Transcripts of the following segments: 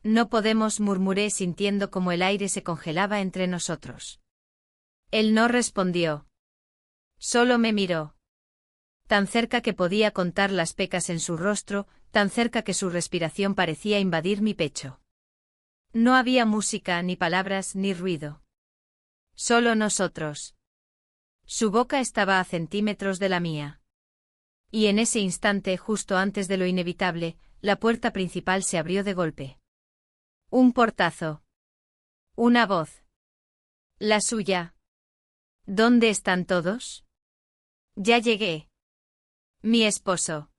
No podemos, murmuré sintiendo como el aire se congelaba entre nosotros. Él no respondió. Solo me miró. Tan cerca que podía contar las pecas en su rostro, tan cerca que su respiración parecía invadir mi pecho. No había música, ni palabras, ni ruido. Solo nosotros. Su boca estaba a centímetros de la mía. Y en ese instante, justo antes de lo inevitable, la puerta principal se abrió de golpe. Un portazo. Una voz. La suya. ¿Dónde están todos? Ya llegué. Mi esposo.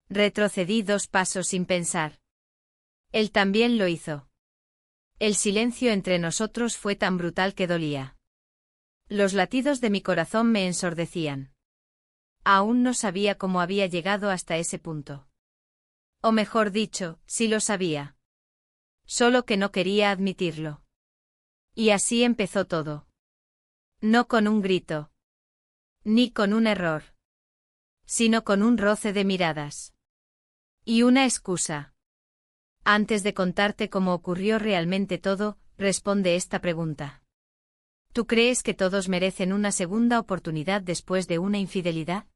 Retrocedí 2 pasos sin pensar. Él también lo hizo. El silencio entre nosotros fue tan brutal que dolía. Los latidos de mi corazón me ensordecían. Aún no sabía cómo había llegado hasta ese punto. O mejor dicho, sí lo sabía. Solo que no quería admitirlo. Y así empezó todo. No con un grito. Ni con un error. Sino con un roce de miradas. Y una excusa. Antes de contarte cómo ocurrió realmente todo, responde esta pregunta. ¿Tú crees que todos merecen una segunda oportunidad después de una infidelidad?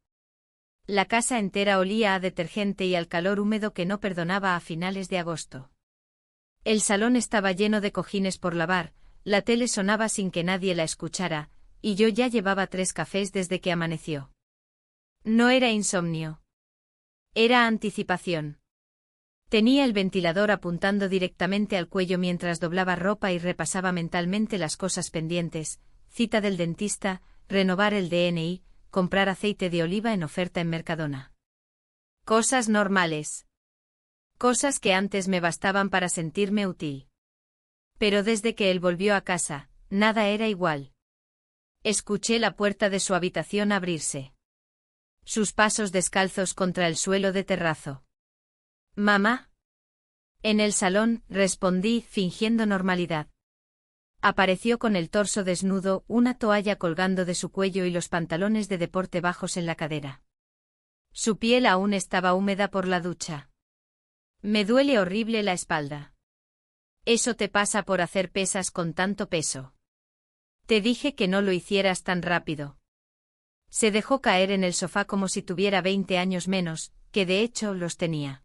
La casa entera olía a detergente y al calor húmedo que no perdonaba a finales de agosto. El salón estaba lleno de cojines por lavar, la tele sonaba sin que nadie la escuchara, y yo ya llevaba 3 cafés desde que amaneció. No era insomnio. Era anticipación. Tenía el ventilador apuntando directamente al cuello mientras doblaba ropa y repasaba mentalmente las cosas pendientes: cita del dentista, renovar el DNI, comprar aceite de oliva en oferta en Mercadona. Cosas normales. Cosas que antes me bastaban para sentirme útil. Pero desde que él volvió a casa, nada era igual. Escuché la puerta de su habitación abrirse. Sus pasos descalzos contra el suelo de terrazo. ¿Mamá? En el salón, respondí, fingiendo normalidad. Apareció con el torso desnudo, una toalla colgando de su cuello y los pantalones de deporte bajos en la cadera. Su piel aún estaba húmeda por la ducha. Me duele horrible la espalda. Eso te pasa por hacer pesas con tanto peso. Te dije que no lo hicieras tan rápido. Se dejó caer en el sofá como si tuviera 20 años menos, que de hecho los tenía.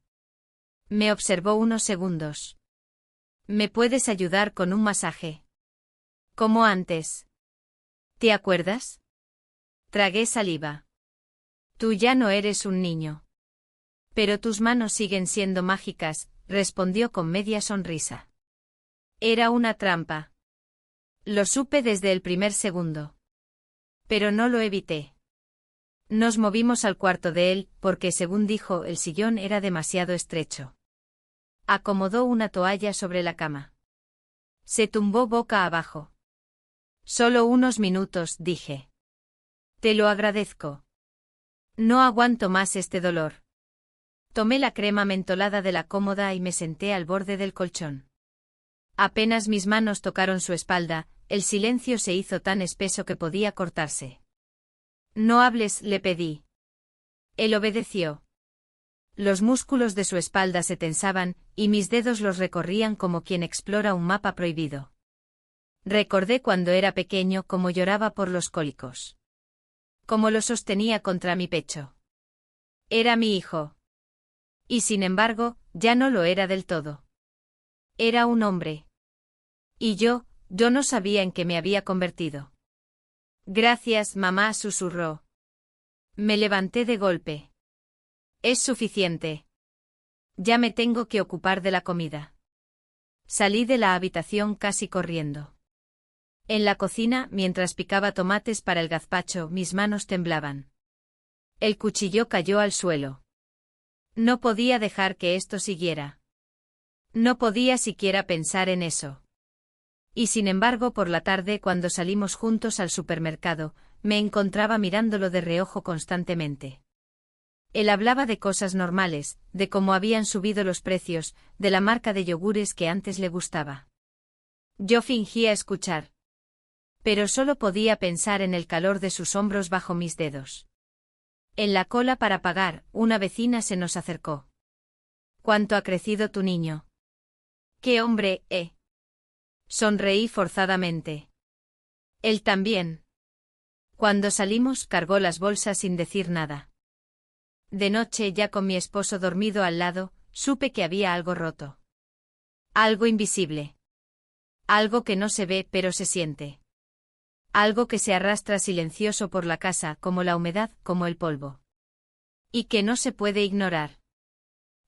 Me observó unos segundos. ¿Me puedes ayudar con un masaje? Como antes. ¿Te acuerdas? Tragué saliva. Tú ya no eres un niño. Pero tus manos siguen siendo mágicas, respondió con media sonrisa. Era una trampa. Lo supe desde el primer segundo. Pero no lo evité. Nos movimos al cuarto de él, porque según dijo, el sillón era demasiado estrecho. Acomodó una toalla sobre la cama. Se tumbó boca abajo. Solo unos minutos, dije. Te lo agradezco. No aguanto más este dolor. Tomé la crema mentolada de la cómoda y me senté al borde del colchón. Apenas mis manos tocaron su espalda, el silencio se hizo tan espeso que podía cortarse. No hables, le pedí. Él obedeció. Los músculos de su espalda se tensaban, y mis dedos los recorrían como quien explora un mapa prohibido. Recordé cuando era pequeño cómo lloraba por los cólicos. Cómo lo sostenía contra mi pecho. Era mi hijo. Y sin embargo, ya no lo era del todo. Era un hombre. Y yo no sabía en qué me había convertido. Gracias, mamá, susurró. Me levanté de golpe. Es suficiente. Ya me tengo que ocupar de la comida. Salí de la habitación casi corriendo. En la cocina, mientras picaba tomates para el gazpacho, mis manos temblaban. El cuchillo cayó al suelo. No podía dejar que esto siguiera. No podía siquiera pensar en eso. Y sin embargo, por la tarde, cuando salimos juntos al supermercado, me encontraba mirándolo de reojo constantemente. Él hablaba de cosas normales, de cómo habían subido los precios, de la marca de yogures que antes le gustaba. Yo fingía escuchar. Pero solo podía pensar en el calor de sus hombros bajo mis dedos. En la cola para pagar, una vecina se nos acercó. ¿Cuánto ha crecido tu niño? ¡Qué hombre, eh! Sonreí forzadamente. Él también. Cuando salimos, cargó las bolsas sin decir nada. De noche, ya con mi esposo dormido al lado, supe que había algo roto. Algo invisible. Algo que no se ve pero se siente. Algo que se arrastra silencioso por la casa, como la humedad, como el polvo. Y que no se puede ignorar.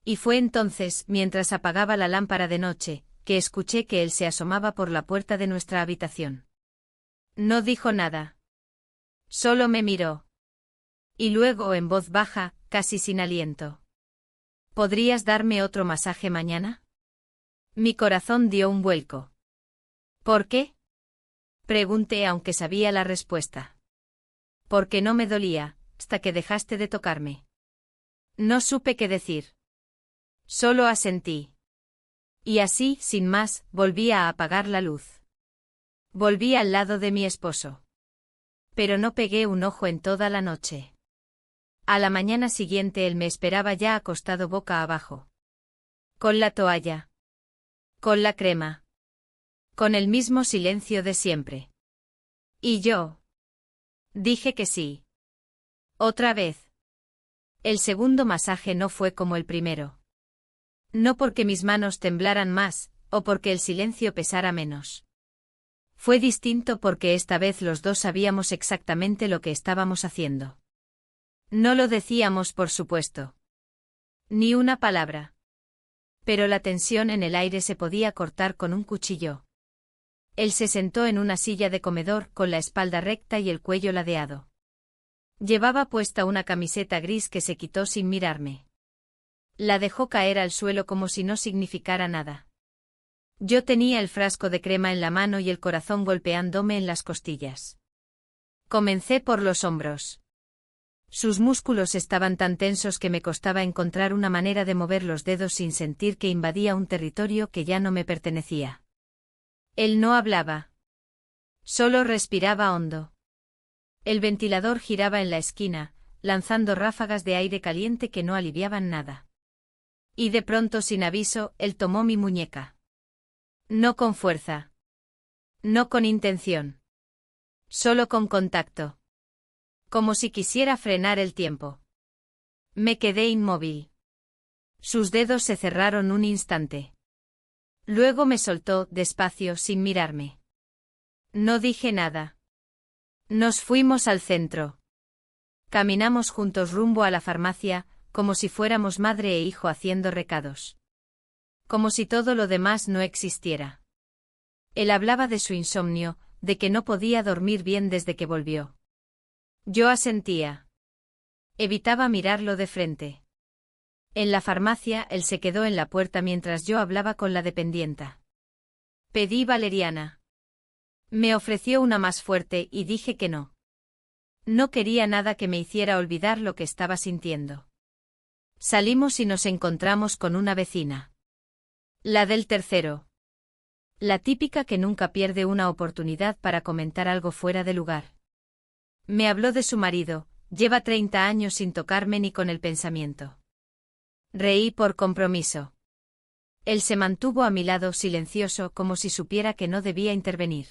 Y fue entonces, mientras apagaba la lámpara de noche, que escuché que él se asomaba por la puerta de nuestra habitación. No dijo nada. Solo me miró. Y luego, en voz baja, casi sin aliento. ¿Podrías darme otro masaje mañana? Mi corazón dio un vuelco. ¿Por qué? Pregunté aunque sabía la respuesta. Porque no me dolía, hasta que dejaste de tocarme. No supe qué decir. Solo asentí. Y así, sin más, volví a apagar la luz. Volví al lado de mi esposo. Pero no pegué un ojo en toda la noche. A la mañana siguiente él me esperaba ya acostado boca abajo. Con la toalla. Con la crema. Con el mismo silencio de siempre. ¿Y yo? Dije que sí. Otra vez. El segundo masaje no fue como el primero. No porque mis manos temblaran más, o porque el silencio pesara menos. Fue distinto porque esta vez los dos sabíamos exactamente lo que estábamos haciendo. No lo decíamos, por supuesto. Ni una palabra. Pero la tensión en el aire se podía cortar con un cuchillo. Él se sentó en una silla de comedor con la espalda recta y el cuello ladeado. Llevaba puesta una camiseta gris que se quitó sin mirarme. La dejó caer al suelo como si no significara nada. Yo tenía el frasco de crema en la mano y el corazón golpeándome en las costillas. Comencé por los hombros. Sus músculos estaban tan tensos que me costaba encontrar una manera de mover los dedos sin sentir que invadía un territorio que ya no me pertenecía. Él no hablaba. Solo respiraba hondo. El ventilador giraba en la esquina, lanzando ráfagas de aire caliente que no aliviaban nada. Y de pronto, sin aviso, él tomó mi muñeca. No con fuerza. No con intención. Solo con contacto. Como si quisiera frenar el tiempo. Me quedé inmóvil. Sus dedos se cerraron un instante. Luego me soltó, despacio, sin mirarme. No dije nada. Nos fuimos al centro. Caminamos juntos rumbo a la farmacia, como si fuéramos madre e hijo haciendo recados. Como si todo lo demás no existiera. Él hablaba de su insomnio, de que no podía dormir bien desde que volvió. Yo asentía. Evitaba mirarlo de frente. En la farmacia, él se quedó en la puerta mientras yo hablaba con la dependienta. Pedí valeriana. Me ofreció una más fuerte y dije que no. No quería nada que me hiciera olvidar lo que estaba sintiendo. Salimos y nos encontramos con una vecina. La del tercero. La típica que nunca pierde una oportunidad para comentar algo fuera de lugar. Me habló de su marido, lleva 30 años sin tocarme ni con el pensamiento. Reí por compromiso. Él se mantuvo a mi lado silencioso como si supiera que no debía intervenir.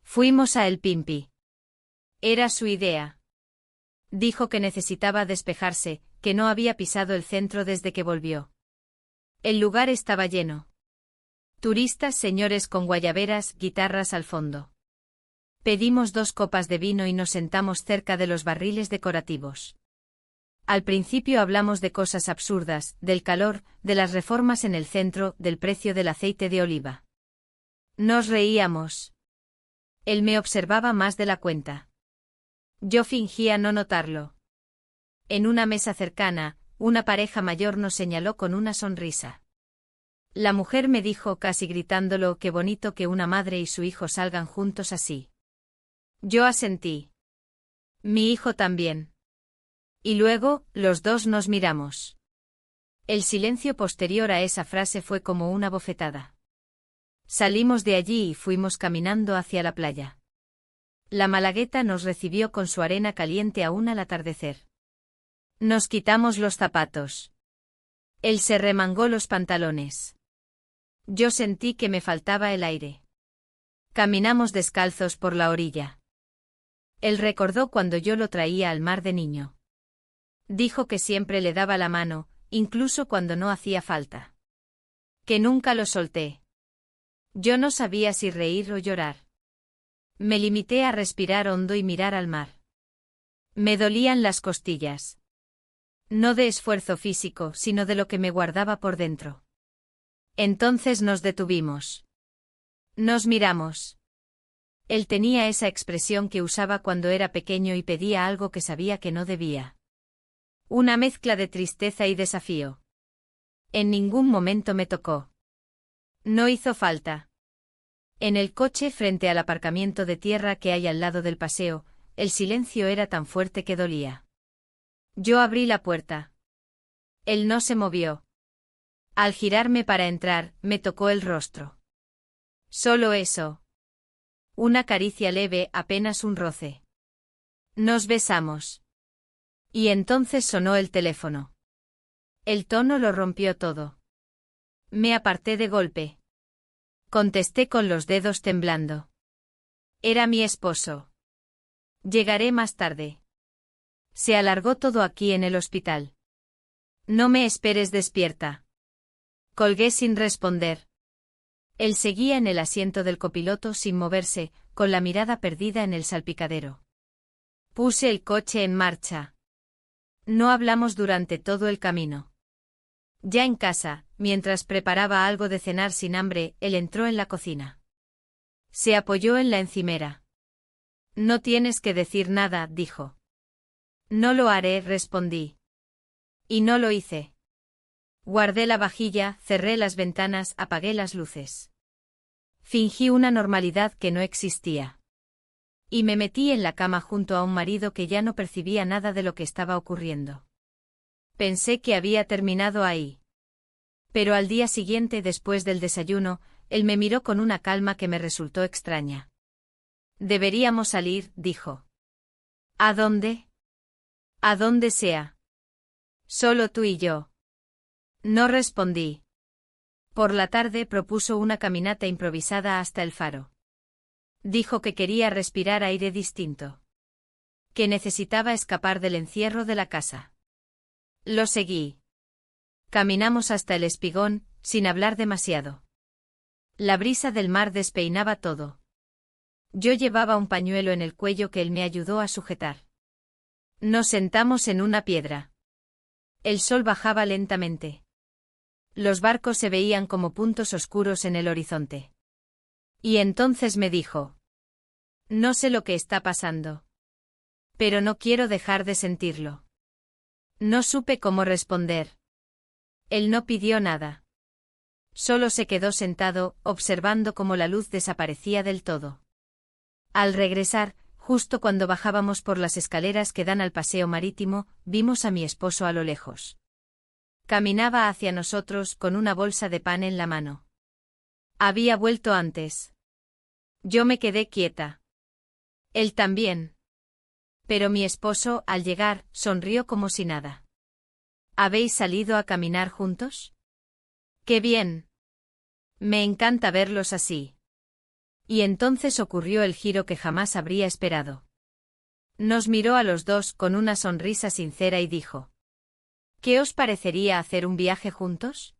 Fuimos a El Pimpi. Era su idea. Dijo que necesitaba despejarse, que no había pisado el centro desde que volvió. El lugar estaba lleno. Turistas, señores con guayaberas, guitarras al fondo. Pedimos 2 copas de vino y nos sentamos cerca de los barriles decorativos. Al principio hablamos de cosas absurdas, del calor, de las reformas en el centro, del precio del aceite de oliva. Nos reíamos. Él me observaba más de la cuenta. Yo fingía no notarlo. En una mesa cercana, una pareja mayor nos señaló con una sonrisa. La mujer me dijo casi gritándolo: qué bonito que una madre y su hijo salgan juntos así. Yo asentí. Mi hijo también. Y luego, los dos nos miramos. El silencio posterior a esa frase fue como una bofetada. Salimos de allí y fuimos caminando hacia la playa. La Malagueta nos recibió con su arena caliente aún al atardecer. Nos quitamos los zapatos. Él se remangó los pantalones. Yo sentí que me faltaba el aire. Caminamos descalzos por la orilla. Él recordó cuando yo lo traía al mar de niño. Dijo que siempre le daba la mano, incluso cuando no hacía falta. Que nunca lo solté. Yo no sabía si reír o llorar. Me limité a respirar hondo y mirar al mar. Me dolían las costillas. No de esfuerzo físico, sino de lo que me guardaba por dentro. Entonces nos detuvimos. Nos miramos. Él tenía esa expresión que usaba cuando era pequeño y pedía algo que sabía que no debía. Una mezcla de tristeza y desafío. En ningún momento me tocó. No hizo falta. En el coche frente al aparcamiento de tierra que hay al lado del paseo, el silencio era tan fuerte que dolía. Yo abrí la puerta. Él no se movió. Al girarme para entrar, me tocó el rostro. Solo eso. Una caricia leve, apenas un roce. Nos besamos. Y entonces sonó el teléfono. El tono lo rompió todo. Me aparté de golpe. Contesté con los dedos temblando. Era mi esposo. Llegaré más tarde. Se alargó todo aquí en el hospital. No me esperes despierta. Colgué sin responder. Él seguía en el asiento del copiloto sin moverse, con la mirada perdida en el salpicadero. Puse el coche en marcha. No hablamos durante todo el camino. Ya en casa, mientras preparaba algo de cenar sin hambre, él entró en la cocina. Se apoyó en la encimera. No tienes que decir nada, dijo. No lo haré, respondí. Y no lo hice. Guardé la vajilla, cerré las ventanas, apagué las luces. Fingí una normalidad que no existía. Y me metí en la cama junto a un marido que ya no percibía nada de lo que estaba ocurriendo. Pensé que había terminado ahí. Pero al día siguiente, después del desayuno, él me miró con una calma que me resultó extraña. Deberíamos salir, dijo. ¿A dónde? A donde sea. Solo tú y yo. No respondí. Por la tarde propuso una caminata improvisada hasta el faro. Dijo que quería respirar aire distinto. Que necesitaba escapar del encierro de la casa. Lo seguí. Caminamos hasta el espigón, sin hablar demasiado. La brisa del mar despeinaba todo. Yo llevaba un pañuelo en el cuello que él me ayudó a sujetar. Nos sentamos en una piedra. El sol bajaba lentamente. Los barcos se veían como puntos oscuros en el horizonte. Y entonces me dijo: no sé lo que está pasando. Pero no quiero dejar de sentirlo. No supe cómo responder. Él no pidió nada. Solo se quedó sentado, observando cómo la luz desaparecía del todo. Al regresar, justo cuando bajábamos por las escaleras que dan al paseo marítimo, vimos a mi esposo a lo lejos. Caminaba hacia nosotros con una bolsa de pan en la mano. Había vuelto antes. Yo me quedé quieta. Él también. Pero mi esposo, al llegar, sonrió como si nada. ¿Habéis salido a caminar juntos? ¡Qué bien! Me encanta verlos así. Y entonces ocurrió el giro que jamás habría esperado. Nos miró a los dos con una sonrisa sincera y dijo: ¿qué os parecería hacer un viaje juntos?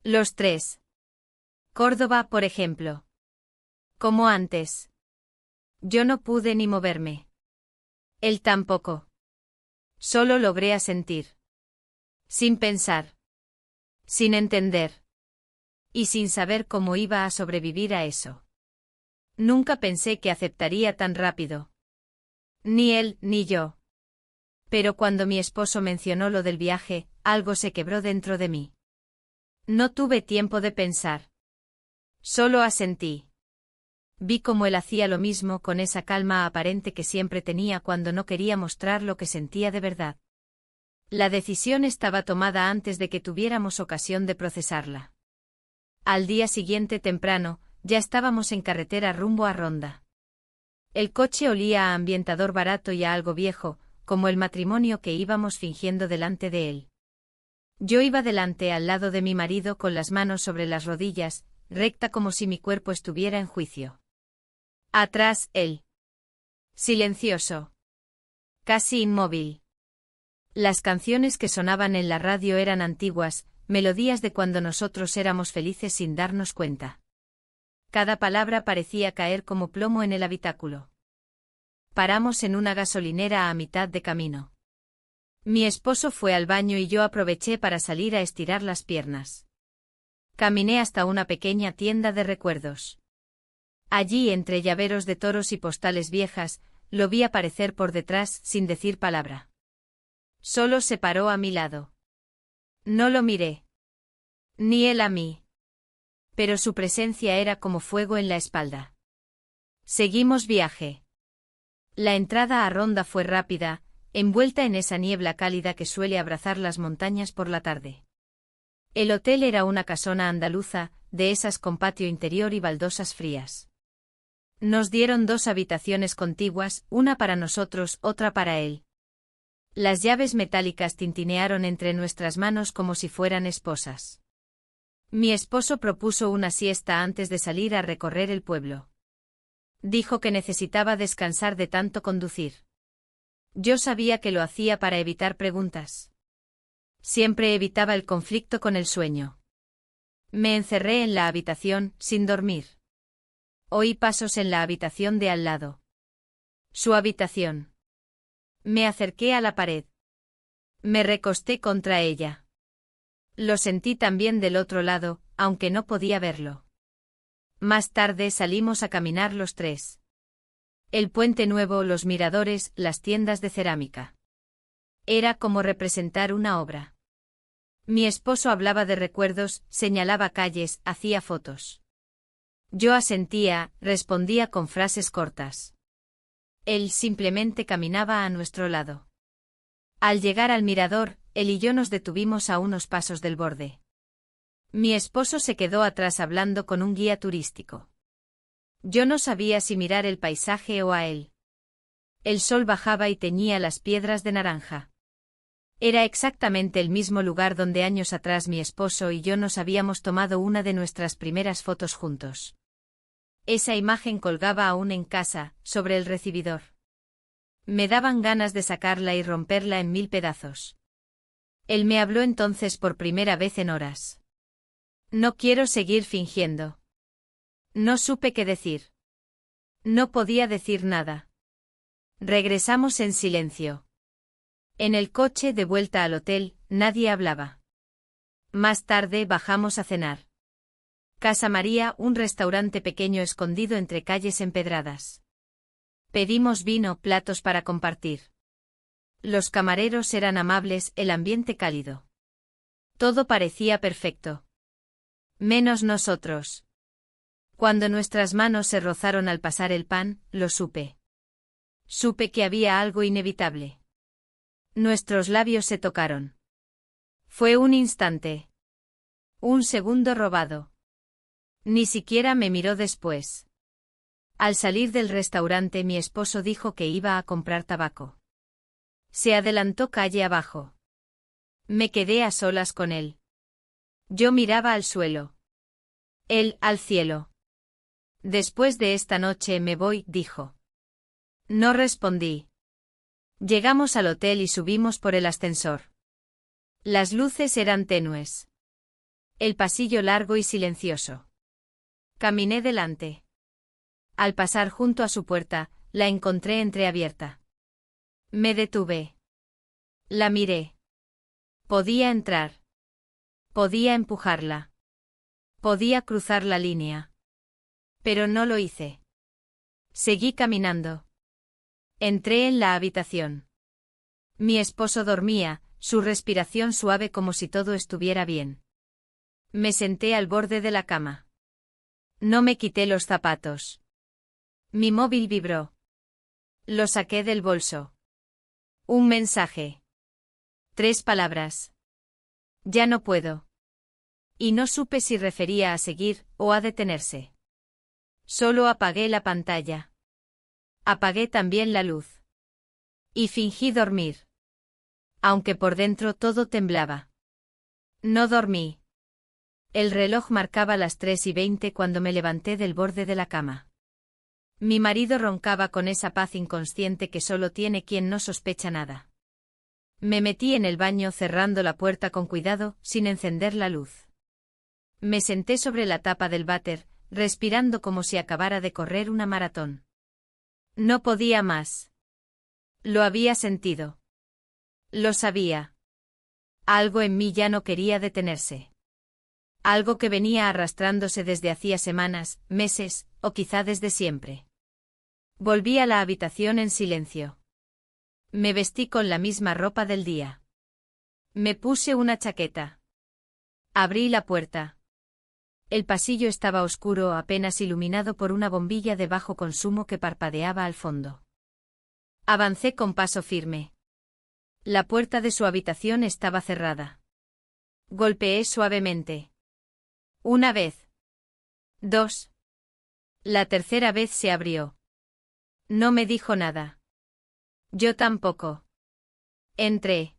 Los tres. Córdoba, por ejemplo. Como antes. Yo no pude ni moverme. Él tampoco. Solo logré asentir. Sin pensar. Sin entender. Y sin saber cómo iba a sobrevivir a eso. Nunca pensé que aceptaría tan rápido. Ni él, ni yo. Pero cuando mi esposo mencionó lo del viaje, algo se quebró dentro de mí. No tuve tiempo de pensar. Solo asentí. Vi cómo él hacía lo mismo con esa calma aparente que siempre tenía cuando no quería mostrar lo que sentía de verdad. La decisión estaba tomada antes de que tuviéramos ocasión de procesarla. Al día siguiente temprano, ya estábamos en carretera rumbo a Ronda. El coche olía a ambientador barato y a algo viejo, como el matrimonio que íbamos fingiendo delante de él. Yo iba delante al lado de mi marido con las manos sobre las rodillas, recta como si mi cuerpo estuviera en juicio. Atrás, él. Silencioso. Casi inmóvil. Las canciones que sonaban en la radio eran antiguas, melodías de cuando nosotros éramos felices sin darnos cuenta. Cada palabra parecía caer como plomo en el habitáculo. Paramos en una gasolinera a mitad de camino. Mi esposo fue al baño y yo aproveché para salir a estirar las piernas. Caminé hasta una pequeña tienda de recuerdos. Allí, entre llaveros de toros y postales viejas, lo vi aparecer por detrás sin decir palabra. Solo se paró a mi lado. No lo miré. Ni él a mí. Pero su presencia era como fuego en la espalda. Seguimos viaje. La entrada a Ronda fue rápida, envuelta en esa niebla cálida que suele abrazar las montañas por la tarde. El hotel era una casona andaluza, de esas con patio interior y baldosas frías. Nos dieron 2 habitaciones contiguas, una para nosotros, otra para él. Las llaves metálicas tintinearon entre nuestras manos como si fueran esposas. Mi esposo propuso una siesta antes de salir a recorrer el pueblo. Dijo que necesitaba descansar de tanto conducir. Yo sabía que lo hacía para evitar preguntas. Siempre evitaba el conflicto con el sueño. Me encerré en la habitación, sin dormir. Oí pasos en la habitación de al lado. Su habitación. Me acerqué a la pared. Me recosté contra ella. Lo sentí también del otro lado, aunque no podía verlo. Más tarde salimos a caminar los 3. El puente nuevo, los miradores, las tiendas de cerámica. Era como representar una obra. Mi esposo hablaba de recuerdos, señalaba calles, hacía fotos. Yo asentía, respondía con frases cortas. Él simplemente caminaba a nuestro lado. Al llegar al mirador, él y yo nos detuvimos a unos pasos del borde. Mi esposo se quedó atrás hablando con un guía turístico. Yo no sabía si mirar el paisaje o a él. El sol bajaba y teñía las piedras de naranja. Era exactamente el mismo lugar donde años atrás mi esposo y yo nos habíamos tomado una de nuestras primeras fotos juntos. Esa imagen colgaba aún en casa, sobre el recibidor. Me daban ganas de sacarla y romperla en 1000 pedazos. Él me habló entonces por primera vez en horas. No quiero seguir fingiendo. No supe qué decir. No podía decir nada. Regresamos en silencio. En el coche de vuelta al hotel, nadie hablaba. Más tarde bajamos a cenar. Casa María, un restaurante pequeño escondido entre calles empedradas. Pedimos vino, platos para compartir. Los camareros eran amables, el ambiente cálido. Todo parecía perfecto. Menos nosotros. Cuando nuestras manos se rozaron al pasar el pan, lo supe. Supe que había algo inevitable. Nuestros labios se tocaron. Fue un instante. Un segundo robado. Ni siquiera me miró después. Al salir del restaurante mi esposo dijo que iba a comprar tabaco. Se adelantó calle abajo. Me quedé a solas con él. Yo miraba al suelo. Él al cielo. Después de esta noche me voy, dijo. No respondí. Llegamos al hotel y subimos por el ascensor. Las luces eran tenues. El pasillo largo y silencioso. Caminé delante. Al pasar junto a su puerta, la encontré entreabierta. Me detuve. La miré. Podía entrar. Podía empujarla. Podía cruzar la línea. Pero no lo hice. Seguí caminando. Entré en la habitación. Mi esposo dormía, su respiración suave como si todo estuviera bien. Me senté al borde de la cama. No me quité los zapatos. Mi móvil vibró. Lo saqué del bolso. Un mensaje. 3 palabras. Ya no puedo. Y no supe si refería a seguir o a detenerse. Solo apagué la pantalla. Apagué también la luz. Y fingí dormir. Aunque por dentro todo temblaba. No dormí. El reloj marcaba las 3:20 cuando me levanté del borde de la cama. Mi marido roncaba con esa paz inconsciente que solo tiene quien no sospecha nada. Me metí en el baño cerrando la puerta con cuidado, sin encender la luz. Me senté sobre la tapa del váter, respirando como si acabara de correr una maratón. No podía más. Lo había sentido. Lo sabía. Algo en mí ya no quería detenerse. Algo que venía arrastrándose desde hacía semanas, meses, o quizá desde siempre. Volví a la habitación en silencio. Me vestí con la misma ropa del día. Me puse una chaqueta. Abrí la puerta. El pasillo estaba oscuro, apenas iluminado por una bombilla de bajo consumo que parpadeaba al fondo. Avancé con paso firme. La puerta de su habitación estaba cerrada. Golpeé suavemente. Una vez. 2. La tercera vez se abrió. No me dijo nada. Yo tampoco. Entré.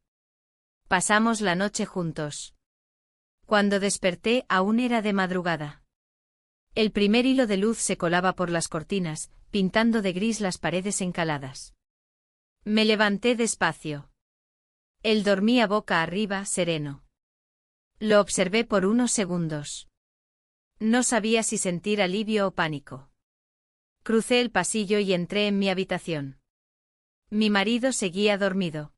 Pasamos la noche juntos. Cuando desperté aún era de madrugada. El primer hilo de luz se colaba por las cortinas, pintando de gris las paredes encaladas. Me levanté despacio. Él dormía boca arriba, sereno. Lo observé por unos segundos. No sabía si sentir alivio o pánico. Crucé el pasillo y entré en mi habitación. Mi marido seguía dormido.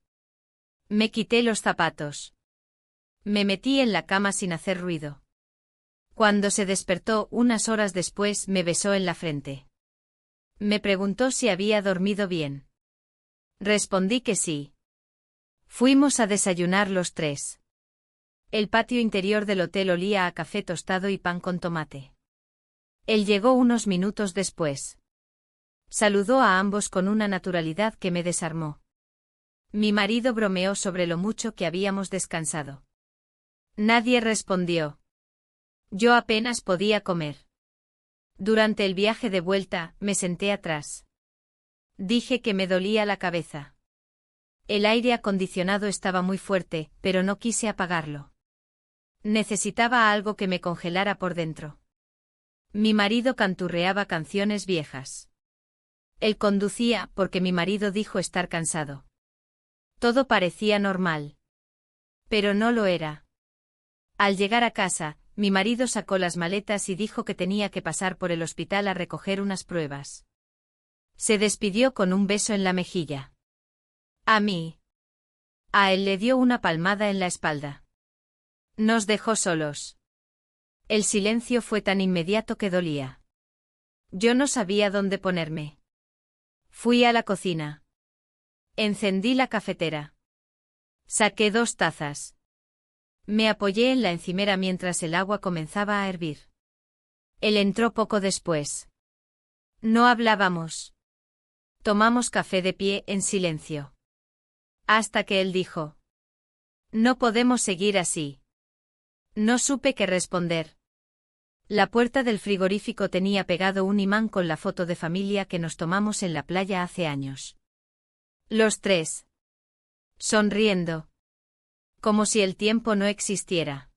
Me quité los zapatos. Me metí en la cama sin hacer ruido. Cuando se despertó unas horas después me besó en la frente. Me preguntó si había dormido bien. Respondí que sí. Fuimos a desayunar los tres. El patio interior del hotel olía a café tostado y pan con tomate. Él llegó unos minutos después. Saludó a ambos con una naturalidad que me desarmó. Mi marido bromeó sobre lo mucho que habíamos descansado. Nadie respondió. Yo apenas podía comer. Durante el viaje de vuelta, me senté atrás. Dije que me dolía la cabeza. El aire acondicionado estaba muy fuerte, pero no quise apagarlo. Necesitaba algo que me congelara por dentro. Mi marido canturreaba canciones viejas. Él conducía porque mi marido dijo estar cansado. Todo parecía normal. Pero no lo era. Al llegar a casa, mi marido sacó las maletas y dijo que tenía que pasar por el hospital a recoger unas pruebas. Se despidió con un beso en la mejilla. A mí. A él le dio una palmada en la espalda. Nos dejó solos. El silencio fue tan inmediato que dolía. Yo no sabía dónde ponerme. Fui a la cocina. Encendí la cafetera. Saqué 2 tazas. Me apoyé en la encimera mientras el agua comenzaba a hervir. Él entró poco después. No hablábamos. Tomamos café de pie en silencio. Hasta que él dijo: No podemos seguir así. No supe qué responder. La puerta del frigorífico tenía pegado un imán con la foto de familia que nos tomamos en la playa hace años. Los tres. Sonriendo. Como si el tiempo no existiera.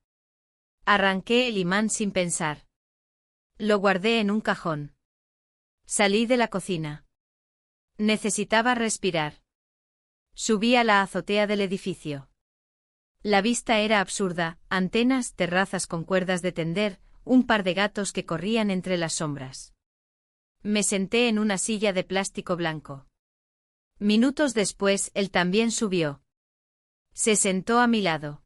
Arranqué el imán sin pensar. Lo guardé en un cajón. Salí de la cocina. Necesitaba respirar. Subí a la azotea del edificio. La vista era absurda: antenas, terrazas con cuerdas de tender, un par de gatos que corrían entre las sombras. Me senté en una silla de plástico blanco. Minutos después él también subió. Se sentó a mi lado.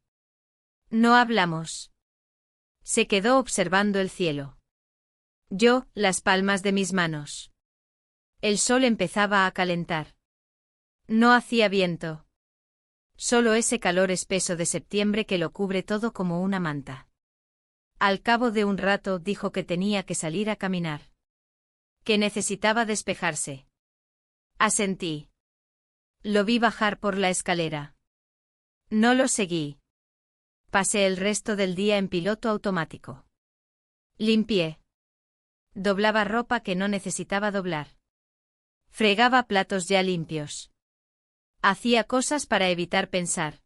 No hablamos. Se quedó observando el cielo. Yo, las palmas de mis manos. El sol empezaba a calentar. No hacía viento. Solo ese calor espeso de septiembre que lo cubre todo como una manta. Al cabo de un rato dijo que tenía que salir a caminar. Que necesitaba despejarse. Asentí. Lo vi bajar por la escalera. No lo seguí. Pasé el resto del día en piloto automático. Limpié. Doblaba ropa que no necesitaba doblar. Fregaba platos ya limpios. Hacía cosas para evitar pensar.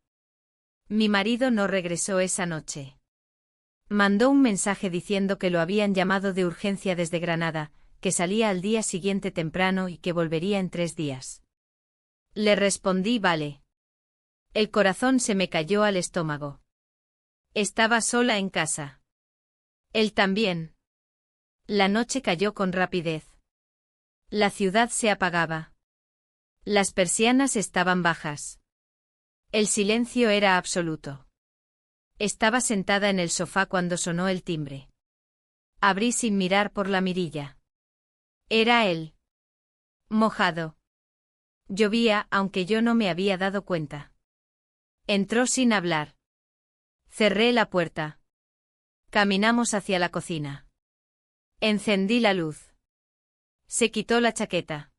Mi marido no regresó esa noche. Mandó un mensaje diciendo que lo habían llamado de urgencia desde Granada, que salía al día siguiente temprano y que volvería en 3 días. Le respondí vale. El corazón se me cayó al estómago. Estaba sola en casa. Él también. La noche cayó con rapidez. La ciudad se apagaba. Las persianas estaban bajas. El silencio era absoluto. Estaba sentada en el sofá cuando sonó el timbre. Abrí sin mirar por la mirilla. Era él. Mojado. Llovía, aunque yo no me había dado cuenta. Entró sin hablar. Cerré la puerta. Caminamos hacia la cocina. Encendí la luz. Se quitó la chaqueta.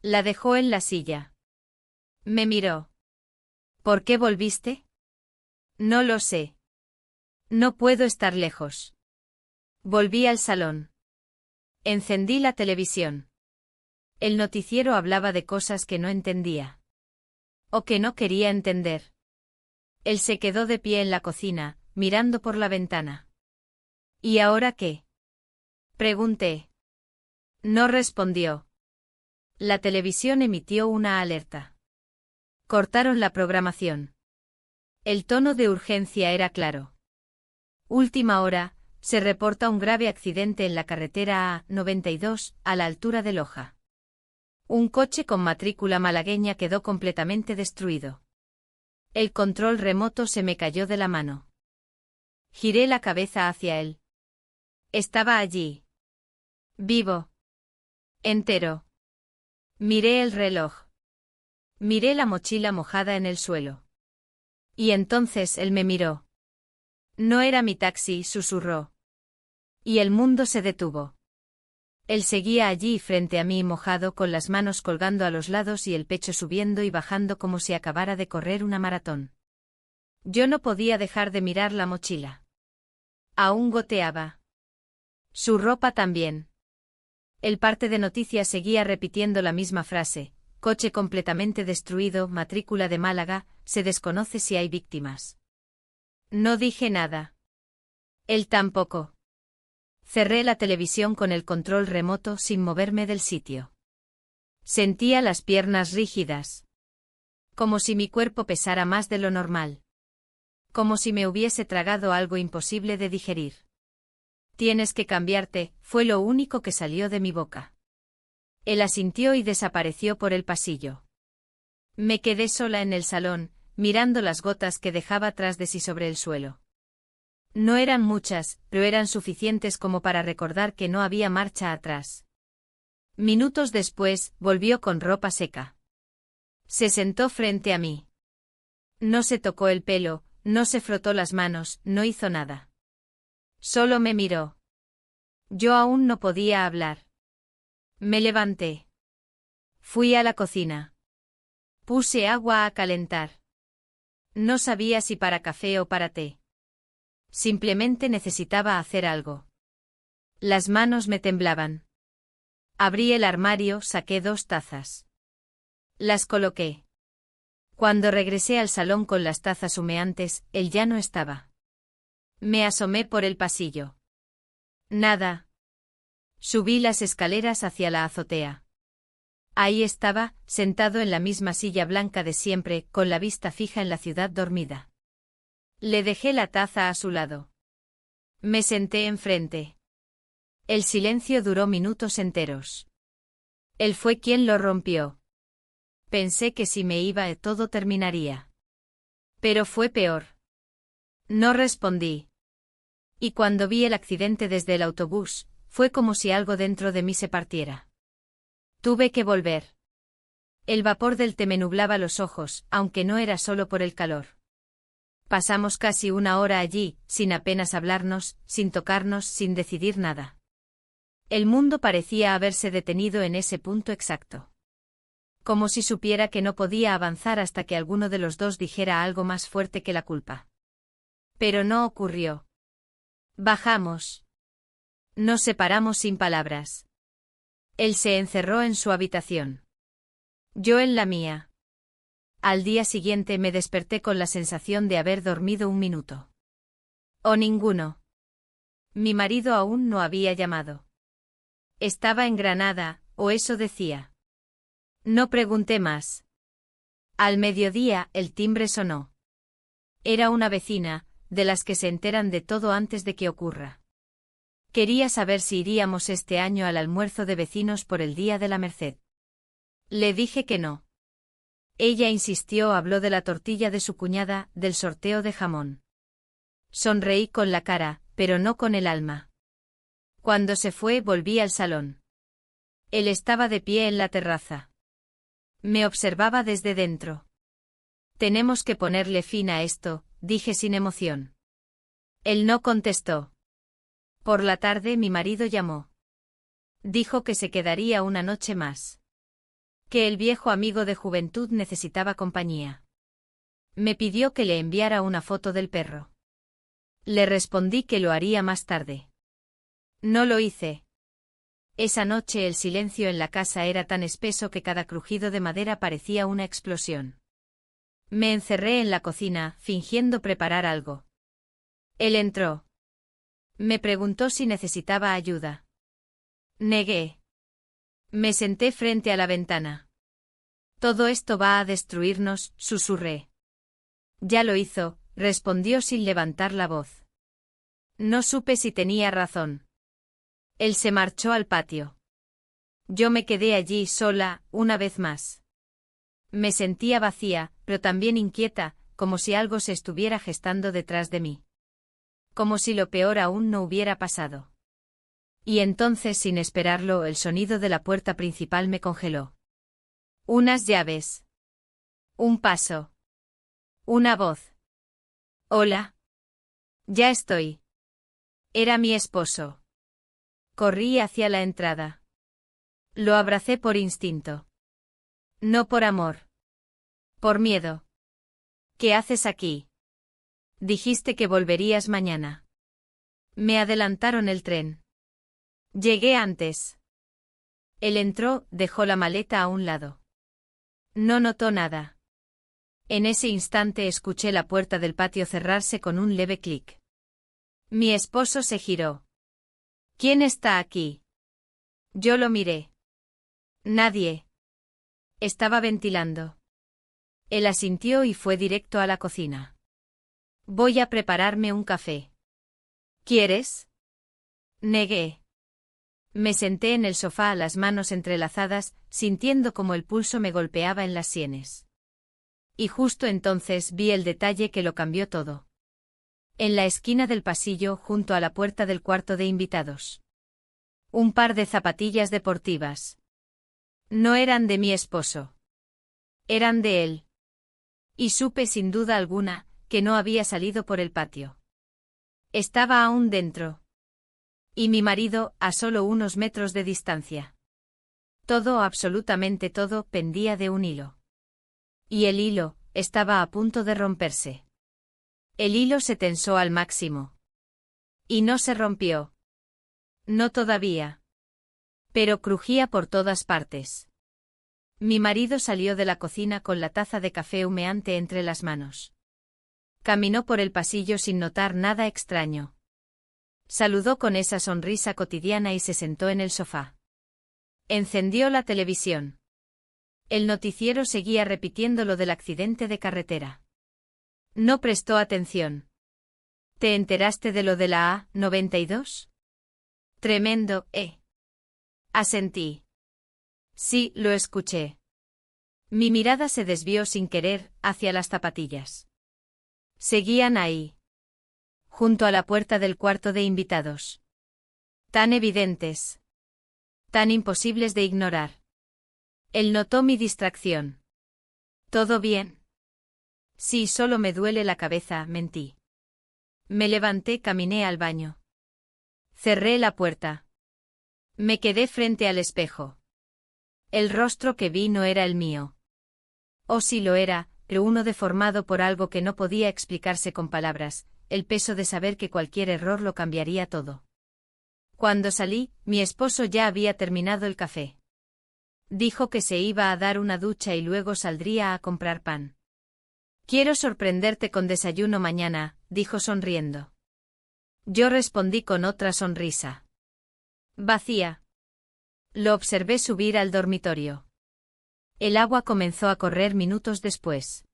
La dejó en la silla. Me miró. ¿Por qué volviste? No lo sé. No puedo estar lejos. Volví al salón. Encendí la televisión. El noticiero hablaba de cosas que no entendía. O que no quería entender. Él se quedó de pie en la cocina, mirando por la ventana. ¿Y ahora qué? Pregunté. No respondió. La televisión emitió una alerta. Cortaron la programación. El tono de urgencia era claro. Última hora, se reporta un grave accidente en la carretera A92, a la altura de Loja. Un coche con matrícula malagueña quedó completamente destruido. El control remoto se me cayó de la mano. Giré la cabeza hacia él. Estaba allí. Vivo. Entero. Miré el reloj. Miré la mochila mojada en el suelo. Y entonces él me miró. No era mi taxi, susurró. Y el mundo se detuvo. Él seguía allí frente a mí mojado con las manos colgando a los lados y el pecho subiendo y bajando como si acabara de correr una maratón. Yo no podía dejar de mirar la mochila. Aún goteaba. Su ropa también. El parte de noticias seguía repitiendo la misma frase: coche completamente destruido, matrícula de Málaga, se desconoce si hay víctimas. No dije nada. Él tampoco. Cerré la televisión con el control remoto sin moverme del sitio. Sentía las piernas rígidas. Como si mi cuerpo pesara más de lo normal. Como si me hubiese tragado algo imposible de digerir. Tienes que cambiarte, fue lo único que salió de mi boca. Él asintió y desapareció por el pasillo. Me quedé sola en el salón, mirando las gotas que dejaba tras de sí sobre el suelo. No eran muchas, pero eran suficientes como para recordar que no había marcha atrás. Minutos después, volvió con ropa seca. Se sentó frente a mí. No se tocó el pelo, no se frotó las manos, no hizo nada. Solo me miró. Yo aún no podía hablar. Me levanté. Fui a la cocina. Puse agua a calentar. No sabía si para café o para té. Simplemente necesitaba hacer algo. Las manos me temblaban. Abrí el armario, saqué 2 tazas. Las coloqué. Cuando regresé al salón con las tazas humeantes, él ya no estaba. Me asomé por el pasillo. Nada. Subí las escaleras hacia la azotea. Ahí estaba, sentado en la misma silla blanca de siempre, con la vista fija en la ciudad dormida. Le dejé la taza a su lado. Me senté enfrente. El silencio duró minutos enteros. Él fue quien lo rompió. Pensé que si me iba todo terminaría. Pero fue peor. No respondí. Y cuando vi el accidente desde el autobús, fue como si algo dentro de mí se partiera. Tuve que volver. El vapor del té me nublaba los ojos, aunque no era solo por el calor. Pasamos casi 1 hora allí, sin apenas hablarnos, sin tocarnos, sin decidir nada. El mundo parecía haberse detenido en ese punto exacto. Como si supiera que no podía avanzar hasta que alguno de los dos dijera algo más fuerte que la culpa. Pero no ocurrió. Bajamos. Nos separamos sin palabras. Él se encerró en su habitación. Yo en la mía. Al día siguiente me desperté con la sensación de haber dormido un minuto. O ninguno. Mi marido aún no había llamado. Estaba en Granada, o eso decía. No pregunté más. Al mediodía el timbre sonó. Era una vecina, de las que se enteran de todo antes de que ocurra. Quería saber si iríamos este año al almuerzo de vecinos por el Día de la Merced. Le dije que no. Ella insistió, habló de la tortilla de su cuñada, del sorteo de jamón. Sonreí con la cara, pero no con el alma. Cuando se fue, volví al salón. Él estaba de pie en la terraza. Me observaba desde dentro. Tenemos que ponerle fin a esto, dije sin emoción. Él no contestó. Por la tarde mi marido llamó. Dijo que se quedaría una noche más. Que el viejo amigo de juventud necesitaba compañía. Me pidió que le enviara una foto del perro. Le respondí que lo haría más tarde. No lo hice. Esa noche el silencio en la casa era tan espeso que cada crujido de madera parecía una explosión. Me encerré en la cocina, fingiendo preparar algo. Él entró. Me preguntó si necesitaba ayuda. Negué. Me senté frente a la ventana. Todo esto va a destruirnos, susurré. Ya lo hizo, respondió sin levantar la voz. No supe si tenía razón. Él se marchó al patio. Yo me quedé allí sola, una vez más. Me sentía vacía, pero también inquieta, como si algo se estuviera gestando detrás de mí. Como si lo peor aún no hubiera pasado. Y entonces, sin esperarlo, el sonido de la puerta principal me congeló. Unas llaves. Un paso. Una voz. Hola. Ya estoy. Era mi esposo. Corrí hacia la entrada. Lo abracé por instinto. No por amor. Por miedo. ¿Qué haces aquí? Dijiste que volverías mañana. Me adelantaron el tren. Llegué antes. Él entró, dejó la maleta a un lado. No notó nada. En ese instante escuché la puerta del patio cerrarse con un leve clic. Mi esposo se giró. ¿Quién está aquí? Yo lo miré. Nadie. Estaba ventilando. Él asintió y fue directo a la cocina. Voy a prepararme un café. ¿Quieres? Negué. Me senté en el sofá, las manos entrelazadas, sintiendo como el pulso me golpeaba en las sienes. Y justo entonces vi el detalle que lo cambió todo. En la esquina del pasillo, junto a la puerta del cuarto de invitados. Un par de zapatillas deportivas. No eran de mi esposo. Eran de él. Y supe sin duda alguna que no había salido por el patio. Estaba aún dentro. Y mi marido, a solo unos metros de distancia. Todo, absolutamente todo, pendía de un hilo. Y el hilo estaba a punto de romperse. El hilo se tensó al máximo. Y no se rompió. No todavía. Pero crujía por todas partes. Mi marido salió de la cocina con la taza de café humeante entre las manos. Caminó por el pasillo sin notar nada extraño. Saludó con esa sonrisa cotidiana y se sentó en el sofá. Encendió la televisión. El noticiero seguía repitiendo lo del accidente de carretera. No prestó atención. ¿Te enteraste de lo de la A92? Tremendo, ¿eh? Asentí. Sí, lo escuché. Mi mirada se desvió sin querer hacia las zapatillas. Seguían ahí. Junto a la puerta del cuarto de invitados. Tan evidentes. Tan imposibles de ignorar. Él notó mi distracción. ¿Todo bien? Sí, solo me duele la cabeza, mentí. Me levanté, caminé al baño. Cerré la puerta. Me quedé frente al espejo. El rostro que vi no era el mío. O sí lo era, pero uno deformado por algo que no podía explicarse con palabras, el peso de saber que cualquier error lo cambiaría todo. Cuando salí, mi esposo ya había terminado el café. Dijo que se iba a dar una ducha y luego saldría a comprar pan. Quiero sorprenderte con desayuno mañana, dijo sonriendo. Yo respondí con otra sonrisa. Vacía. Lo observé subir al dormitorio. El agua comenzó a correr minutos después.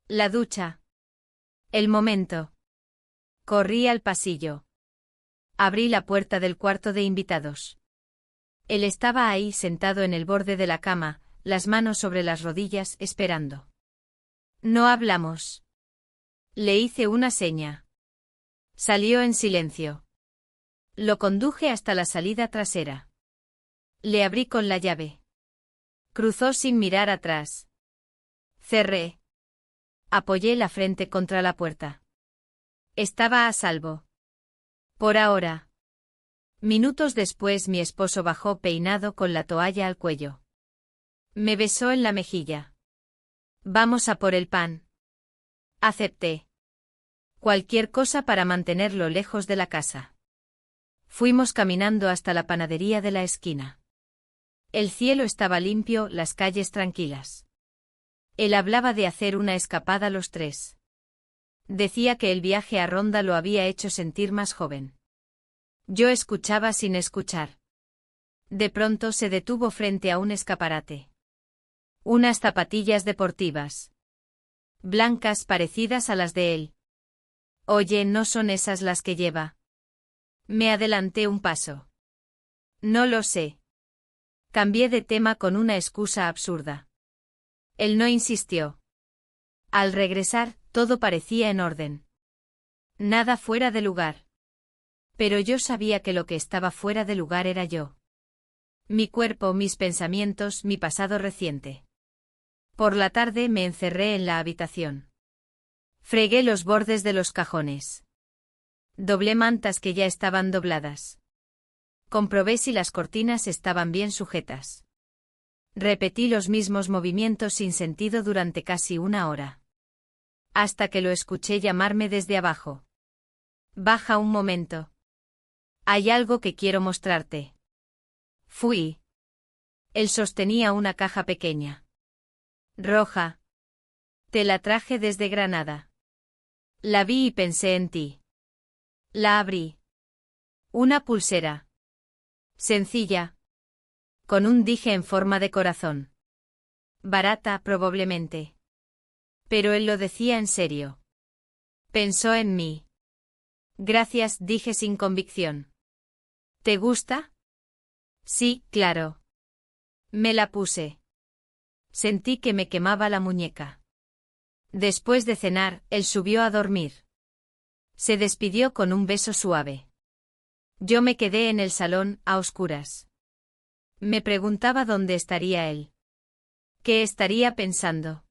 La ducha. El momento. Corrí al pasillo. Abrí la puerta del cuarto de invitados. Él estaba ahí sentado en el borde de la cama, las manos sobre las rodillas, esperando. No hablamos. Le hice una seña. Salió en silencio. Lo conduje hasta la salida trasera. Le abrí con la llave. Cruzó sin mirar atrás. Cerré. Apoyé la frente contra la puerta. Estaba a salvo. Por ahora. Minutos después mi esposo bajó peinado con la toalla al cuello. Me besó en la mejilla. Vamos a por el pan. Acepté. Cualquier cosa para mantenerlo lejos de la casa. Fuimos caminando hasta la panadería de la esquina. El cielo estaba limpio, las calles tranquilas. Él hablaba de hacer una escapada los tres. Decía que el viaje a Ronda lo había hecho sentir más joven. Yo escuchaba sin escuchar. De pronto se detuvo frente a un escaparate. Unas zapatillas deportivas. Blancas parecidas a las de él. Oye, ¿no son esas las que lleva? Me adelanté un paso. No lo sé. Cambié de tema con una excusa absurda. Él no insistió. Al regresar, todo parecía en orden. Nada fuera de lugar. Pero yo sabía que lo que estaba fuera de lugar era yo. Mi cuerpo, mis pensamientos, mi pasado reciente. Por la tarde me encerré en la habitación. Fregué los bordes de los cajones. Doblé mantas que ya estaban dobladas. Comprobé si las cortinas estaban bien sujetas. Repetí los mismos movimientos sin sentido durante casi una hora. Hasta que lo escuché llamarme desde abajo. Baja un momento. Hay algo que quiero mostrarte. Fui. Él sostenía una caja pequeña. Roja. Te la traje desde Granada. La vi y pensé en ti. La abrí. Una pulsera. Sencilla. Con un dije en forma de corazón. Barata, probablemente. Pero él lo decía en serio. Pensó en mí. Gracias, dije sin convicción. ¿Te gusta? Sí, claro. Me la puse. Sentí que me quemaba la muñeca. Después de cenar, él subió a dormir. Se despidió con un beso suave. Yo me quedé en el salón, a oscuras. Me preguntaba dónde estaría él. ¿Qué estaría pensando?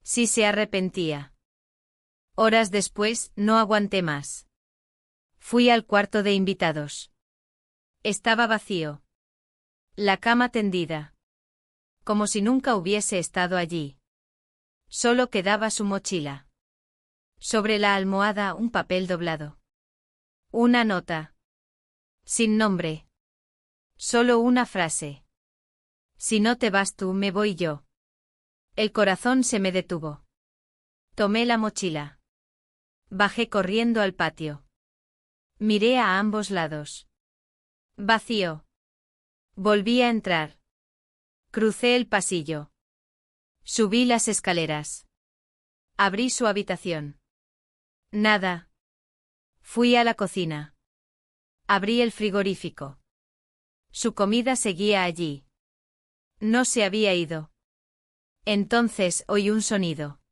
Si se arrepentía. Horas después, no aguanté más. Fui al cuarto de invitados. Estaba vacío. La cama tendida. Como si nunca hubiese estado allí. Solo quedaba su mochila. Sobre la almohada un papel doblado. Una nota. Sin nombre. Solo una frase. Si no te vas tú, me voy yo. El corazón se me detuvo. Tomé la mochila. Bajé corriendo al patio. Miré a ambos lados. Vacío. Volví a entrar. Crucé el pasillo. Subí las escaleras. Abrí su habitación. Nada. Fui a la cocina. Abrí el frigorífico. Su comida seguía allí. No se había ido. Entonces oí un sonido.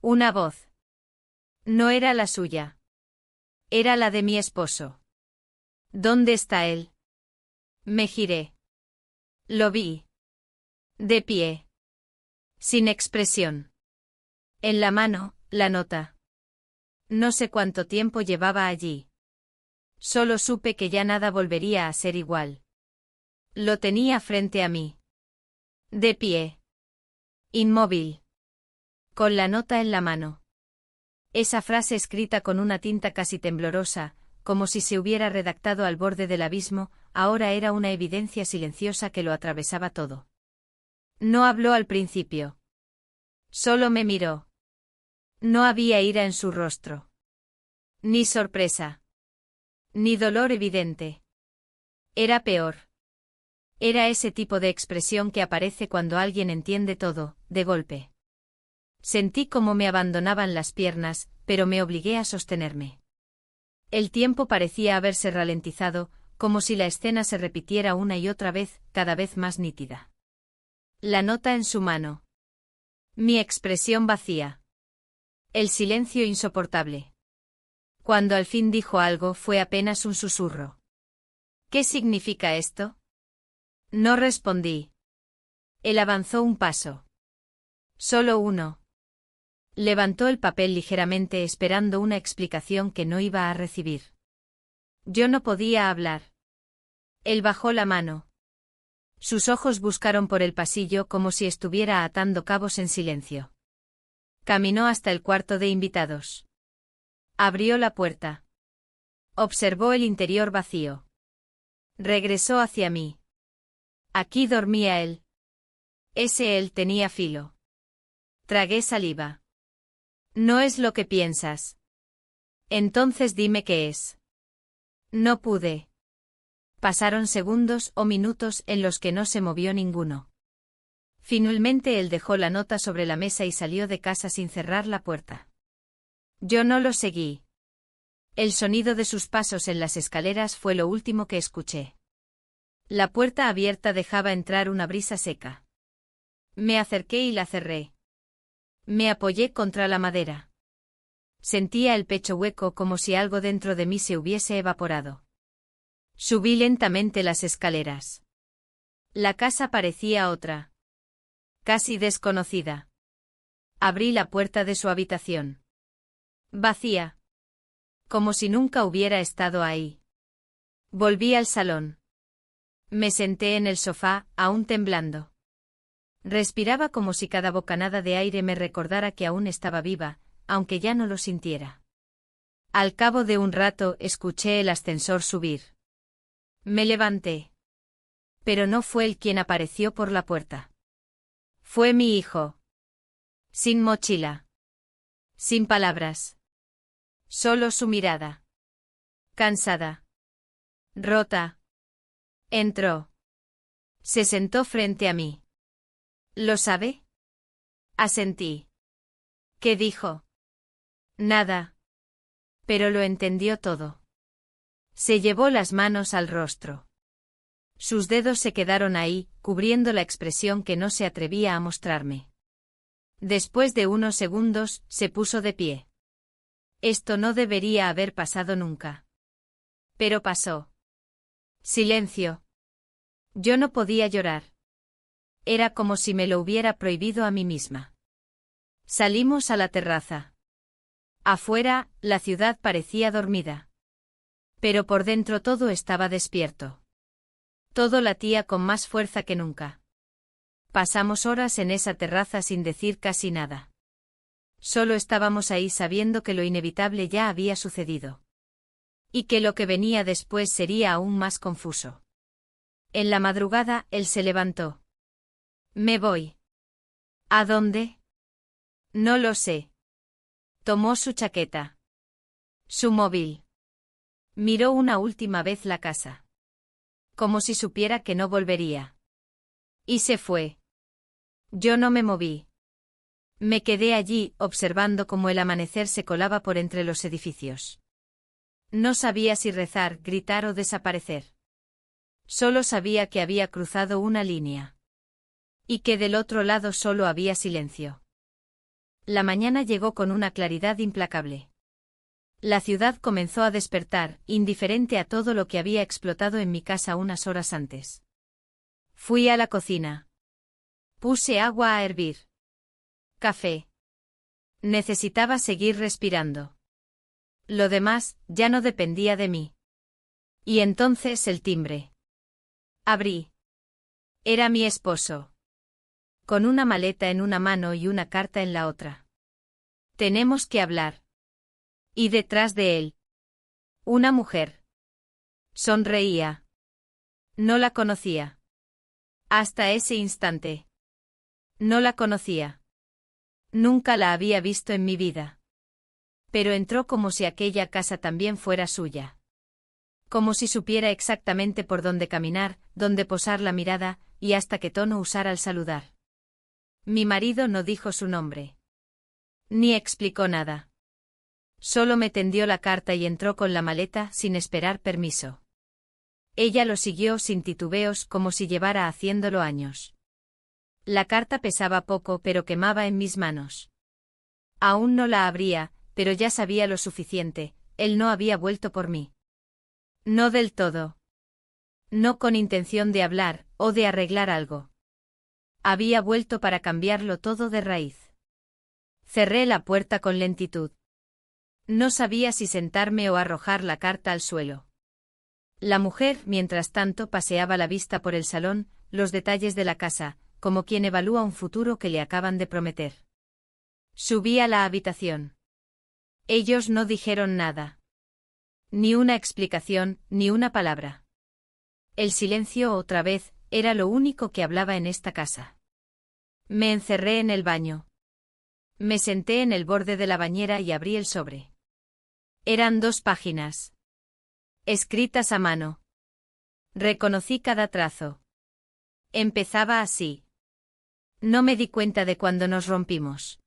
Una voz. No era la suya. Era la de mi esposo. ¿Dónde está él? Me giré. Lo vi. De pie. Sin expresión. En la mano, la nota. No sé cuánto tiempo llevaba allí. Solo supe que ya nada volvería a ser igual. Lo tenía frente a mí. De pie. Inmóvil. Con la nota en la mano. Esa frase escrita con una tinta casi temblorosa, como si se hubiera redactado al borde del abismo, ahora era una evidencia silenciosa que lo atravesaba todo. No habló al principio. Solo me miró. No había ira en su rostro. Ni sorpresa. Ni dolor evidente. Era peor. Era ese tipo de expresión que aparece cuando alguien entiende todo, de golpe. Sentí como me abandonaban las piernas, pero me obligué a sostenerme. El tiempo parecía haberse ralentizado, como si la escena se repitiera una y otra vez, cada vez más nítida. La nota en su mano. Mi expresión vacía. El silencio insoportable. Cuando al fin dijo algo fue apenas un susurro. ¿Qué significa esto? No respondí. Él avanzó un paso. Solo uno. Levantó el papel ligeramente esperando una explicación que no iba a recibir. Yo no podía hablar. Él bajó la mano. Sus ojos buscaron por el pasillo como si estuviera atando cabos en silencio. Caminó hasta el cuarto de invitados. Abrió la puerta. Observó el interior vacío. Regresó hacia mí. Aquí dormía él. Ese él tenía filo. Tragué saliva. No es lo que piensas. Entonces dime qué es. No pude. Pasaron segundos o minutos en los que no se movió ninguno. Finalmente él dejó la nota sobre la mesa y salió de casa sin cerrar la puerta. Yo no lo seguí. El sonido de sus pasos en las escaleras fue lo último que escuché. La puerta abierta dejaba entrar una brisa seca. Me acerqué y la cerré. Me apoyé contra la madera. Sentía el pecho hueco como si algo dentro de mí se hubiese evaporado. Subí lentamente las escaleras. La casa parecía otra. Casi desconocida. Abrí la puerta de su habitación. Vacía. Como si nunca hubiera estado ahí. Volví al salón. Me senté en el sofá, aún temblando. Respiraba como si cada bocanada de aire me recordara que aún estaba viva, aunque ya no lo sintiera. Al cabo de un rato escuché el ascensor subir. Me levanté. Pero no fue él quien apareció por la puerta. Fue mi hijo. Sin mochila. Sin palabras. Solo su mirada. Cansada. Rota. Entró. Se sentó frente a mí. ¿Lo sabe? Asentí. ¿Qué dijo? Nada. Pero lo entendió todo. Se llevó las manos al rostro. Sus dedos se quedaron ahí, cubriendo la expresión que no se atrevía a mostrarme. Después de unos segundos, se puso de pie. Esto no debería haber pasado nunca. Pero pasó. Silencio. Yo no podía llorar. Era como si me lo hubiera prohibido a mí misma. Salimos a la terraza. Afuera, la ciudad parecía dormida. Pero por dentro todo estaba despierto. Todo latía con más fuerza que nunca. Pasamos horas en esa terraza sin decir casi nada. Solo estábamos ahí sabiendo que lo inevitable ya había sucedido. Y que lo que venía después sería aún más confuso. En la madrugada, él se levantó. Me voy. ¿A dónde? No lo sé. Tomó su chaqueta. Su móvil. Miró una última vez la casa. Como si supiera que no volvería. Y se fue. Yo no me moví. Me quedé allí, observando cómo el amanecer se colaba por entre los edificios. No sabía si rezar, gritar o desaparecer. Solo sabía que había cruzado una línea. Y que del otro lado solo había silencio. La mañana llegó con una claridad implacable. La ciudad comenzó a despertar, indiferente a todo lo que había explotado en mi casa unas horas antes. Fui a la cocina. Puse agua a hervir. Café. Necesitaba seguir respirando. Lo demás ya no dependía de mí. Y entonces el timbre. Abrí. Era mi esposo. Con una maleta en una mano y una carta en la otra. Tenemos que hablar. Y detrás de él. Una mujer. Sonreía. No la conocía. Hasta ese instante. No la conocía. Nunca la había visto en mi vida. Pero entró como si aquella casa también fuera suya. Como si supiera exactamente por dónde caminar, dónde posar la mirada, y hasta qué tono usar al saludar. Mi marido no dijo su nombre. Ni explicó nada. Solo me tendió la carta y entró con la maleta sin esperar permiso. Ella lo siguió sin titubeos como si llevara haciéndolo años. La carta pesaba poco pero quemaba en mis manos. Aún no la abría, pero ya sabía lo suficiente, él no había vuelto por mí. No del todo. No con intención de hablar, o de arreglar algo. Había vuelto para cambiarlo todo de raíz. Cerré la puerta con lentitud. No sabía si sentarme o arrojar la carta al suelo. La mujer, mientras tanto, paseaba la vista por el salón, los detalles de la casa, como quien evalúa un futuro que le acaban de prometer. Subí a la habitación. Ellos no dijeron nada. Ni una explicación, ni una palabra. El silencio otra vez, era lo único que hablaba en esta casa. Me encerré en el baño. Me senté en el borde de la bañera y abrí el sobre. Eran 2 páginas. Escritas a mano. Reconocí cada trazo. Empezaba así. No me di cuenta de cuando nos rompimos.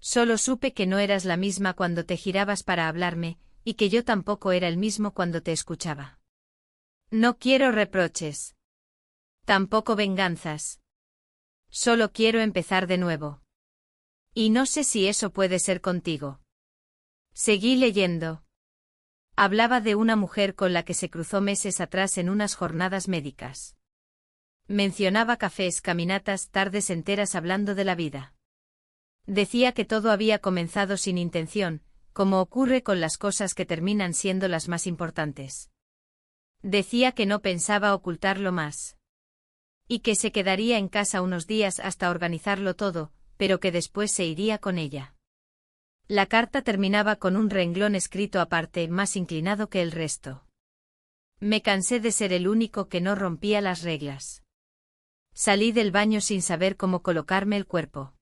Solo supe que no eras la misma cuando te girabas para hablarme, y que yo tampoco era el mismo cuando te escuchaba. No quiero reproches. Tampoco venganzas. Solo quiero empezar de nuevo. Y no sé si eso puede ser contigo. Seguí leyendo. Hablaba de una mujer con la que se cruzó meses atrás en unas jornadas médicas. Mencionaba cafés, caminatas, tardes enteras hablando de la vida. Decía que todo había comenzado sin intención, como ocurre con las cosas que terminan siendo las más importantes. Decía que no pensaba ocultarlo más. Y que se quedaría en casa unos días hasta organizarlo todo, pero que después se iría con ella. La carta terminaba con un renglón escrito aparte, más inclinado que el resto. Me cansé de ser el único que no rompía las reglas. Salí del baño sin saber cómo colocarme el cuerpo.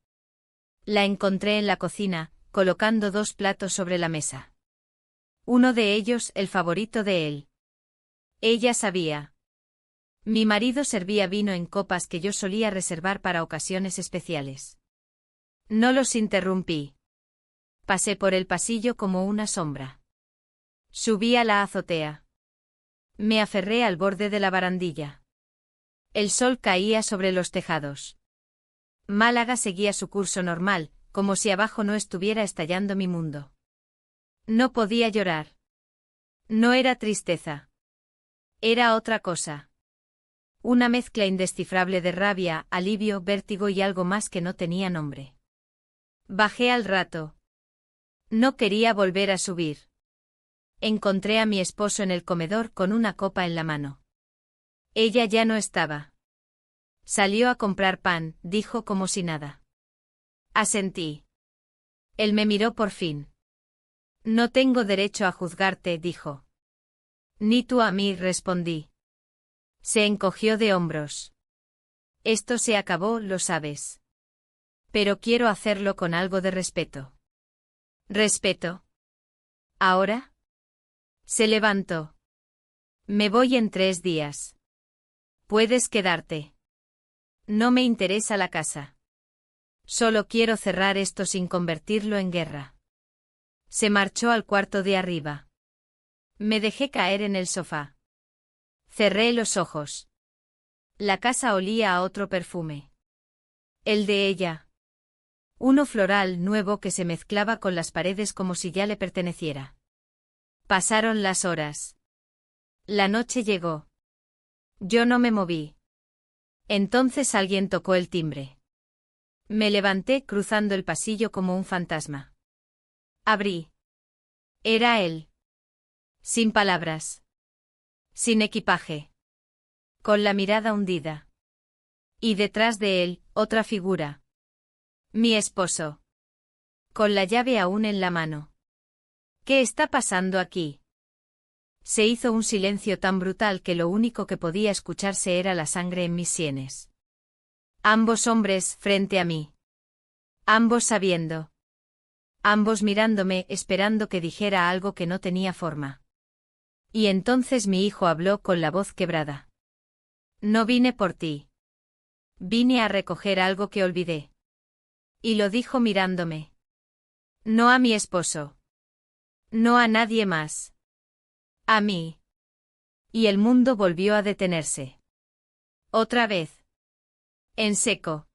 La encontré en la cocina, colocando 2 platos sobre la mesa. Uno de ellos, el favorito de él. Ella sabía. Mi marido servía vino en copas que yo solía reservar para ocasiones especiales. No los interrumpí. Pasé por el pasillo como una sombra. Subí a la azotea. Me aferré al borde de la barandilla. El sol caía sobre los tejados. Málaga seguía su curso normal, como si abajo no estuviera estallando mi mundo. No podía llorar. No era tristeza. Era otra cosa. Una mezcla indescifrable de rabia, alivio, vértigo y algo más que no tenía nombre. Bajé al rato. No quería volver a subir. Encontré a mi esposo en el comedor con una copa en la mano. Ella ya no estaba. Salió a comprar pan, dijo como si nada. Asentí. Él me miró por fin. No tengo derecho a juzgarte, dijo. Ni tú a mí, respondí. Se encogió de hombros. Esto se acabó, lo sabes. Pero quiero hacerlo con algo de respeto. ¿Respeto? ¿Ahora? Se levantó. Me voy en 3 días. Puedes quedarte. No me interesa la casa. Solo quiero cerrar esto sin convertirlo en guerra. Se marchó al cuarto de arriba. Me dejé caer en el sofá. Cerré los ojos. La casa olía a otro perfume. El de ella. Uno floral nuevo que se mezclaba con las paredes como si ya le perteneciera. Pasaron las horas. La noche llegó. Yo no me moví. Entonces alguien tocó el timbre. Me levanté cruzando el pasillo como un fantasma. Abrí. Era él. Sin palabras. Sin equipaje. Con la mirada hundida. Y detrás de él, otra figura. Mi esposo. Con la llave aún en la mano. ¿Qué está pasando aquí? Se hizo un silencio tan brutal que lo único que podía escucharse era la sangre en mis sienes. Ambos hombres frente a mí. Ambos sabiendo. Ambos mirándome, esperando que dijera algo que no tenía forma. Y entonces mi hijo habló con la voz quebrada. No vine por ti. Vine a recoger algo que olvidé. Y lo dijo mirándome. No a mi esposo. No a nadie más. A mí. Y el mundo volvió a detenerse. Otra vez. En seco.